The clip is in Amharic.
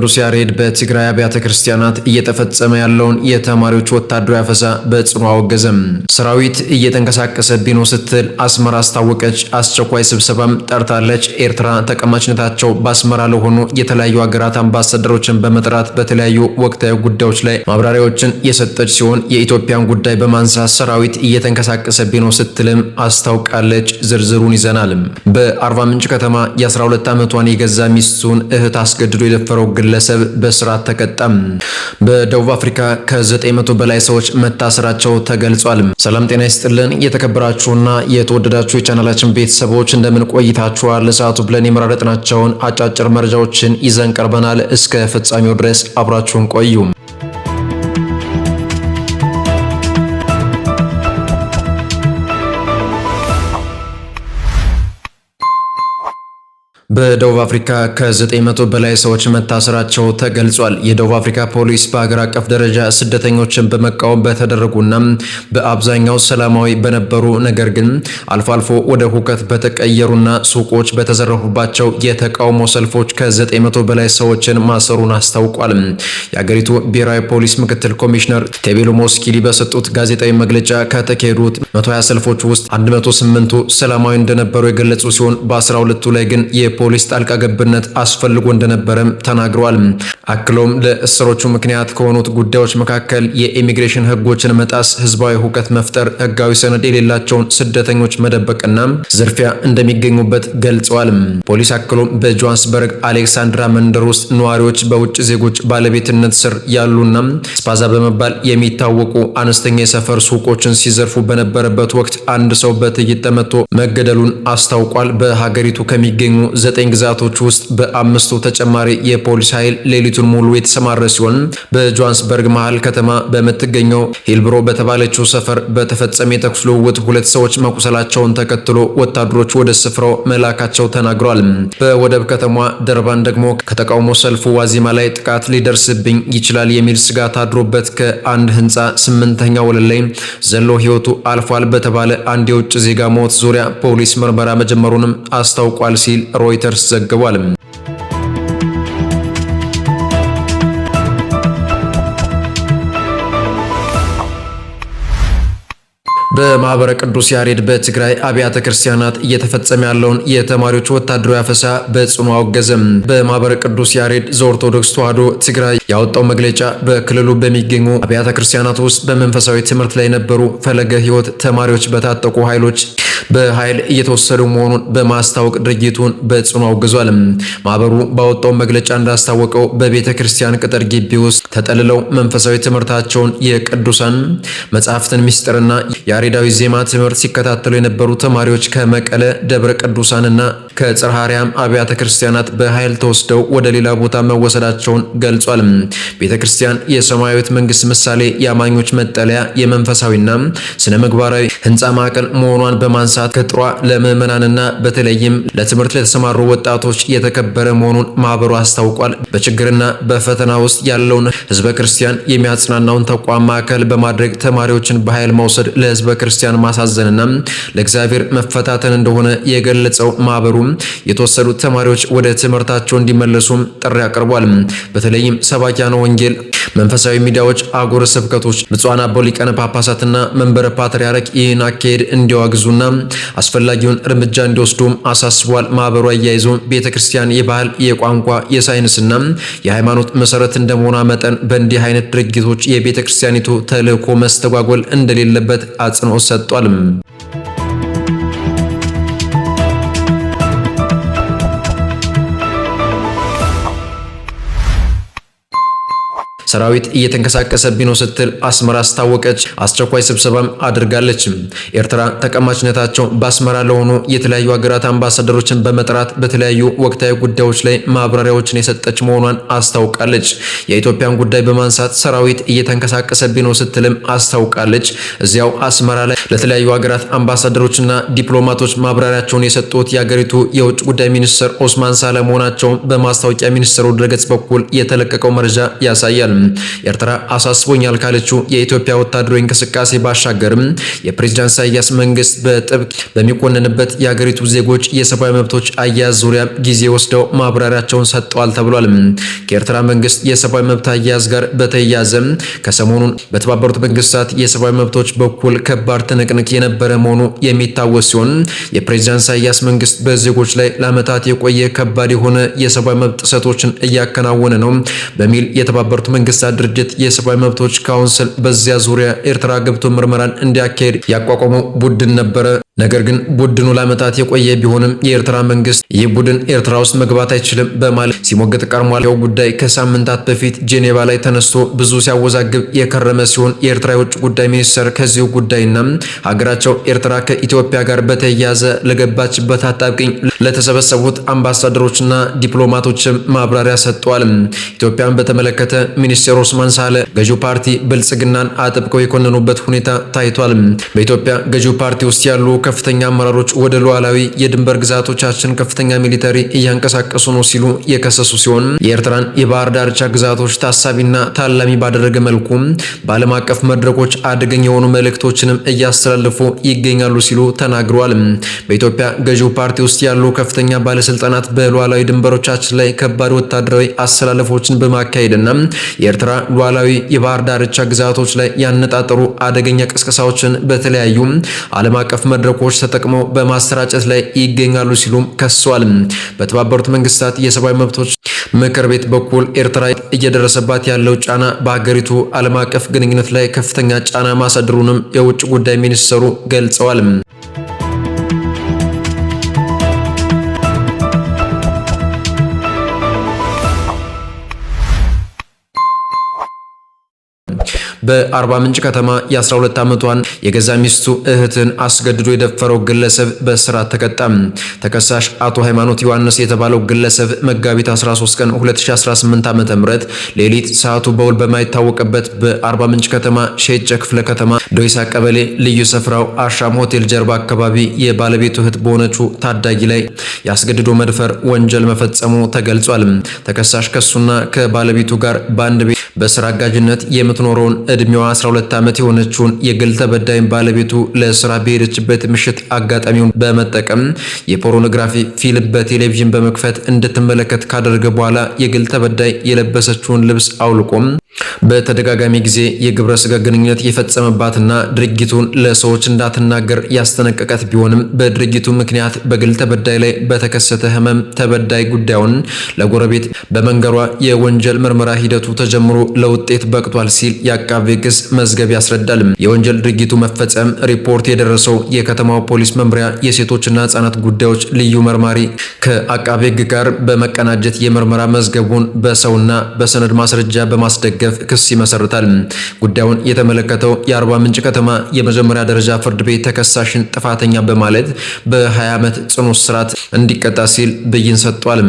ቅዱስ ያሬድ በትግራይ አብያተ ክርስቲያናት እየተፈጸመ ያለውን የተማሪዎች ወታደራዊ አፈሳ በጽኑ አወገዘም። ሰራዊት እየተንቀሳቀሰብኝ ነው ስትል አስመራ አስታወቀች። አስቸኳይ ስብሰባም ጠርታለች። ኤርትራ ተቀማጭነታቸው በአስመራ ለሆኑ የተለያዩ ሀገራት አምባሳደሮችን በመጥራት በተለያዩ ወቅታዊ ጉዳዮች ላይ ማብራሪያዎችን የሰጠች ሲሆን የኢትዮጵያን ጉዳይ በማንሳት ሰራዊት እየተንቀሳቀሰብኝ ነው ስትልም አስታውቃለች። ዝርዝሩን ይዘናል። በአርባ ምንጭ ከተማ የ12 ዓመቷን የገዛ ሚስቱን እህት አስገድዶ የደፈረው ግለሰብ በስርዓት ተቀጣም። በደቡብ አፍሪካ ከ900 በላይ ሰዎች መታሰራቸው ተገልጿል። ሰላም ጤና ይስጥልን የተከበራችሁና የተወደዳችሁ የቻናላችን ቤተሰቦች እንደምን ቆይታችኋል? ለሰዓቱ ብለን የመራረጥናቸውን አጫጭር መረጃዎችን ይዘን ቀርበናል። እስከ ፍጻሜው ድረስ አብራችሁን ቆዩ። በደቡብ አፍሪካ ከ900 በላይ ሰዎች መታሰራቸው ተገልጿል። የደቡብ አፍሪካ ፖሊስ በሀገር አቀፍ ደረጃ ስደተኞችን በመቃወም በተደረጉና በአብዛኛው ሰላማዊ በነበሩ ነገር ግን አልፎ አልፎ ወደ ሁከት በተቀየሩና ሱቆች በተዘረፉባቸው የተቃውሞ ሰልፎች ከ900 በላይ ሰዎችን ማሰሩን አስታውቋል። የሀገሪቱ ብሔራዊ ፖሊስ ምክትል ኮሚሽነር ቴቤሎ ሞስኪሊ በሰጡት ጋዜጣዊ መግለጫ ከተካሄዱት 120 ሰልፎች ውስጥ 108ቱ ሰላማዊ እንደነበሩ የገለጹ ሲሆን በ12ቱ ላይ ግን ፖሊስ ጣልቃ ገብነት አስፈልጎ እንደነበረም ተናግረዋል። አክሎም ለእስሮቹ ምክንያት ከሆኑት ጉዳዮች መካከል የኢሚግሬሽን ሕጎችን መጣስ፣ ህዝባዊ ሁከት መፍጠር፣ ህጋዊ ሰነድ የሌላቸውን ስደተኞች መደበቅና ዝርፊያ እንደሚገኙበት ገልጸዋል። ፖሊስ አክሎም በጆሃንስበርግ አሌክሳንድራ መንደር ውስጥ ነዋሪዎች በውጭ ዜጎች ባለቤትነት ስር ያሉና ስፓዛ በመባል የሚታወቁ አነስተኛ የሰፈር ሱቆችን ሲዘርፉ በነበረበት ወቅት አንድ ሰው በጥይት ተመቶ መገደሉን አስታውቋል። በሀገሪቱ ከሚገኙ 9 ግዛቶች ውስጥ በ5ቱ ተጨማሪ የፖሊስ ኃይል ሌሊቱን ሙሉ የተሰማረ ሲሆን በጆሃንስበርግ መሃል ከተማ በምትገኘው ሂልብሮ በተባለችው ሰፈር በተፈጸመ የተኩስ ልውውጥ 2 ሰዎች መቁሰላቸውን ተከትሎ ወታደሮች ወደ ስፍራው መላካቸው ተናግረዋል። በወደብ ከተማ ደርባን ደግሞ ከተቃውሞ ሰልፉ ዋዜማ ላይ ጥቃት ሊደርስብኝ ይችላል የሚል ስጋት አድሮበት ከአንድ ህንፃ 8ኛ ወለል ላይ ዘሎ ህይወቱ አልፏል በተባለ አንድ የውጭ ዜጋ ሞት ዙሪያ ፖሊስ ምርመራ መጀመሩንም አስታውቋል ሲል ሮይተርስ ዘግቧል። በማህበረ ቅዱስ ያሬድ በትግራይ አብያተ ክርስቲያናት እየተፈጸመ ያለውን የተማሪዎች ወታደራዊ አፈሳ በጽኑ አወገዘም። በማህበረ ቅዱስ ያሬድ ዘኦርቶዶክስ ተዋሕዶ ትግራይ ያወጣው መግለጫ በክልሉ በሚገኙ አብያተ ክርስቲያናት ውስጥ በመንፈሳዊ ትምህርት ላይ የነበሩ ፈለገ ሕይወት ተማሪዎች በታጠቁ ኃይሎች በኃይል እየተወሰዱ መሆኑን በማስታወቅ ድርጊቱን በጽኑ አውግዟል። ማህበሩ ባወጣው መግለጫ እንዳስታወቀው በቤተ ክርስቲያን ቅጥር ግቢ ውስጥ ተጠልለው መንፈሳዊ ትምህርታቸውን የቅዱሳን መጻሕፍትን ምስጢርና ያሬዳዊ ዜማ ትምህርት ሲከታተሉ የነበሩ ተማሪዎች ከመቀለ ደብረ ቅዱሳንና ከጽርሐ አርያም አብያተ ክርስቲያናት በኃይል ተወስደው ወደ ሌላ ቦታ መወሰዳቸውን ገልጿል። ቤተ ክርስቲያን የሰማያዊት መንግስት ምሳሌ፣ የአማኞች መጠለያ፣ የመንፈሳዊና ስነ ምግባራዊ ህንፃ ማዕከል መሆኗን በማንሳት ቅጥሯ ለምዕመናንና በተለይም ለትምህርት ለተሰማሩ ወጣቶች የተከበረ መሆኑን ማህበሩ አስታውቋል። በችግርና በፈተና ውስጥ ያለውን ህዝበ ክርስቲያን የሚያጽናናውን ተቋም ማዕከል በማድረግ ተማሪዎችን በኃይል መውሰድ ለህዝበ ክርስቲያን ማሳዘንና ለእግዚአብሔር መፈታተን እንደሆነ የገለጸው ማህበሩ የተወሰዱት ተማሪዎች ወደ ትምህርታቸው እንዲመለሱም ጥሪ አቅርቧል። በተለይም ሰባኪያነ ወንጌል፣ መንፈሳዊ ሚዲያዎች፣ አህጉረ ስብከቶች፣ ብፁዓን አበው ሊቃነ ጳጳሳትና መንበረ ፓትርያርክ ይህን አካሄድ እንዲያወግዙና አስፈላጊውን እርምጃ እንዲወስዱም አሳስቧል። ማህበሩ አያይዞ ቤተክርስቲያን የባህል፣ የቋንቋ፣ የሳይንስና የሃይማኖት መሰረት እንደመሆኗ መጠን በእንዲህ አይነት ድርጊቶች የቤተክርስቲያኒቱ ተልእኮ መስተጓጎል እንደሌለበት አጽንኦት ሰጥቷል። ሰራዊት እየተንቀሳቀሰብኝ ነው ስትል አስመራ አስታወቀች። አስቸኳይ ስብሰባም አድርጋለች። ኤርትራ ተቀማጭነታቸው በአስመራ ለሆኑ የተለያዩ ሀገራት አምባሳደሮችን በመጥራት በተለያዩ ወቅታዊ ጉዳዮች ላይ ማብራሪያዎችን የሰጠች መሆኗን አስታውቃለች። የኢትዮጵያን ጉዳይ በማንሳት ሰራዊት እየተንቀሳቀሰብኝ ነው ስትልም አስታውቃለች። እዚያው አስመራ ላይ ለተለያዩ ሀገራት አምባሳደሮችና ዲፕሎማቶች ማብራሪያቸውን የሰጡት የሀገሪቱ የውጭ ጉዳይ ሚኒስትር ኦስማን ሳለ መሆናቸውን በማስታወቂያ ሚኒስትሩ ድረገጽ በኩል የተለቀቀው መረጃ ያሳያል። ኤርትራ አሳስቦኛል ካለችው የኢትዮጵያ ወታደራዊ እንቅስቃሴ ባሻገርም የፕሬዝዳንት ኢሳያስ መንግስት በጥብቅ በሚኮንንበት የሀገሪቱ ዜጎች የሰብአዊ መብቶች አያያዝ ዙሪያ ጊዜ ወስደው ማብራሪያቸውን ሰጥተዋል ተብሏል። ከኤርትራ መንግስት የሰብአዊ መብት አያያዝ ጋር በተያያዘ ከሰሞኑን በተባበሩት መንግስታት የሰብአዊ መብቶች በኩል ከባድ ትንቅንቅ የነበረ መሆኑ የሚታወስ ሲሆን የፕሬዝዳንት ኢሳያስ መንግስት በዜጎች ላይ ለዓመታት የቆየ ከባድ የሆነ የሰብአዊ መብት ጥሰቶችን እያከናወነ ነው በሚል የተባበሩት መንግስታት ድርጅት የሰብአዊ መብቶች ካውንስል በዚያ ዙሪያ ኤርትራ ገብቶ ምርመራን እንዲያካሄድ ያቋቋመው ቡድን ነበረ። ነገር ግን ቡድኑ ለዓመታት የቆየ ቢሆንም የኤርትራ መንግስት ይህ ቡድን ኤርትራ ውስጥ መግባት አይችልም በማለት ሲሞገት ቀርሟል። ያው ጉዳይ ከሳምንታት በፊት ጄኔቫ ላይ ተነስቶ ብዙ ሲያወዛግብ የከረመ ሲሆን የኤርትራ የውጭ ጉዳይ ሚኒስትር ከዚሁ ጉዳይና ሀገራቸው ኤርትራ ከኢትዮጵያ ጋር በተያያዘ ለገባችበት አጣብቂኝ ለተሰበሰቡት አምባሳደሮችና ዲፕሎማቶችም ማብራሪያ ሰጥተዋል። ኢትዮጵያን በተመለከተ ሚኒስትር ኦስማን ሳለ ገዢው ፓርቲ ብልጽግናን አጥብቀው የኮነኑበት ሁኔታ ታይቷል። በኢትዮጵያ ገዢው ፓርቲ ውስጥ ያሉ ከፍተኛ አመራሮች ወደ ሉዓላዊ የድንበር ግዛቶቻችን ከፍተኛ ሚሊተሪ እያንቀሳቀሱ ነው ሲሉ የከሰሱ ሲሆን የኤርትራን የባህር ዳርቻ ግዛቶች ታሳቢና ታላሚ ባደረገ መልኩ በዓለም አቀፍ መድረኮች አደገኛ የሆኑ መልእክቶችንም እያስተላለፉ ይገኛሉ ሲሉ ተናግረዋል። በኢትዮጵያ ገዢው ፓርቲ ውስጥ ያሉ ከፍተኛ ባለስልጣናት በሉዓላዊ ድንበሮቻችን ላይ ከባድ ወታደራዊ አሰላለፎችን በማካሄድና የኤርትራ ሉዓላዊ የባህር ዳርቻ ግዛቶች ላይ ያነጣጠሩ አደገኛ ቅስቀሳዎችን በተለያዩ ዓለም አቀፍ መድረኮች ተጠቅመው በማሰራጨት ላይ ይገኛሉ ሲሉም ከሰዋል። በተባበሩት መንግስታት የሰብአዊ መብቶች ምክር ቤት በኩል ኤርትራ እየደረሰባት ያለው ጫና በሀገሪቱ ዓለም አቀፍ ግንኙነት ላይ ከፍተኛ ጫና ማሳደሩንም የውጭ ጉዳይ ሚኒስትሩ ገልጸዋል። በአርባ ምንጭ ከተማ የ12 ዓመቷን የገዛ ሚስቱ እህትን አስገድዶ የደፈረው ግለሰብ በእስራት ተቀጣ። ተከሳሽ አቶ ሃይማኖት ዮሐንስ የተባለው ግለሰብ መጋቢት 13 ቀን 2018 ዓ.ም ሌሊት ሰዓቱ በውል በማይታወቅበት በአርባ ምንጭ ከተማ ሼጨ ክፍለ ከተማ ዶይሳ ቀበሌ ልዩ ስፍራው አሻም ሆቴል ጀርባ አካባቢ የባለቤቱ እህት በሆነችው ታዳጊ ላይ ያስገድዶ መድፈር ወንጀል መፈጸሙ ተገልጿል። ተከሳሽ ከሱና ከባለቤቱ ጋር በአንድ ቤት በስራ አጋዥነት የምትኖረውን እድሜዋ 12 ዓመት የሆነችውን የግል ተበዳይን ባለቤቱ ለስራ በሄደችበት ምሽት አጋጣሚውን በመጠቀም የፖርኖግራፊ ፊልም በቴሌቪዥን በመክፈት እንድትመለከት ካደረገ በኋላ የግል ተበዳይ የለበሰችውን ልብስ አውልቆም በተደጋጋሚ ጊዜ የግብረ ስጋ ግንኙነት የፈጸመባትና ድርጊቱን ለሰዎች እንዳትናገር ያስጠነቀቀት ቢሆንም በድርጊቱ ምክንያት በግል ተበዳይ ላይ በተከሰተ ህመም ተበዳይ ጉዳዩን ለጎረቤት በመንገሯ የወንጀል ምርመራ ሂደቱ ተጀምሮ ለውጤት በቅቷል ሲል የአቃቤ ሕግ መዝገብ ያስረዳል። የወንጀል ድርጊቱ መፈጸም ሪፖርት የደረሰው የከተማው ፖሊስ መምሪያ የሴቶችና ህጻናት ጉዳዮች ልዩ መርማሪ ከአቃቤ ሕግ ጋር በመቀናጀት የምርመራ መዝገቡን በሰውና በሰነድ ማስረጃ በማስደገፍ ክስ ይመሰርታል። ጉዳዩን የተመለከተው የአርባ ምንጭ ከተማ የመጀመሪያ ደረጃ ፍርድ ቤት ተከሳሽን ጥፋተኛ በማለት በ20 ዓመት ጽኑ እስራት እንዲቀጣ ሲል ብይን ሰጥቷል።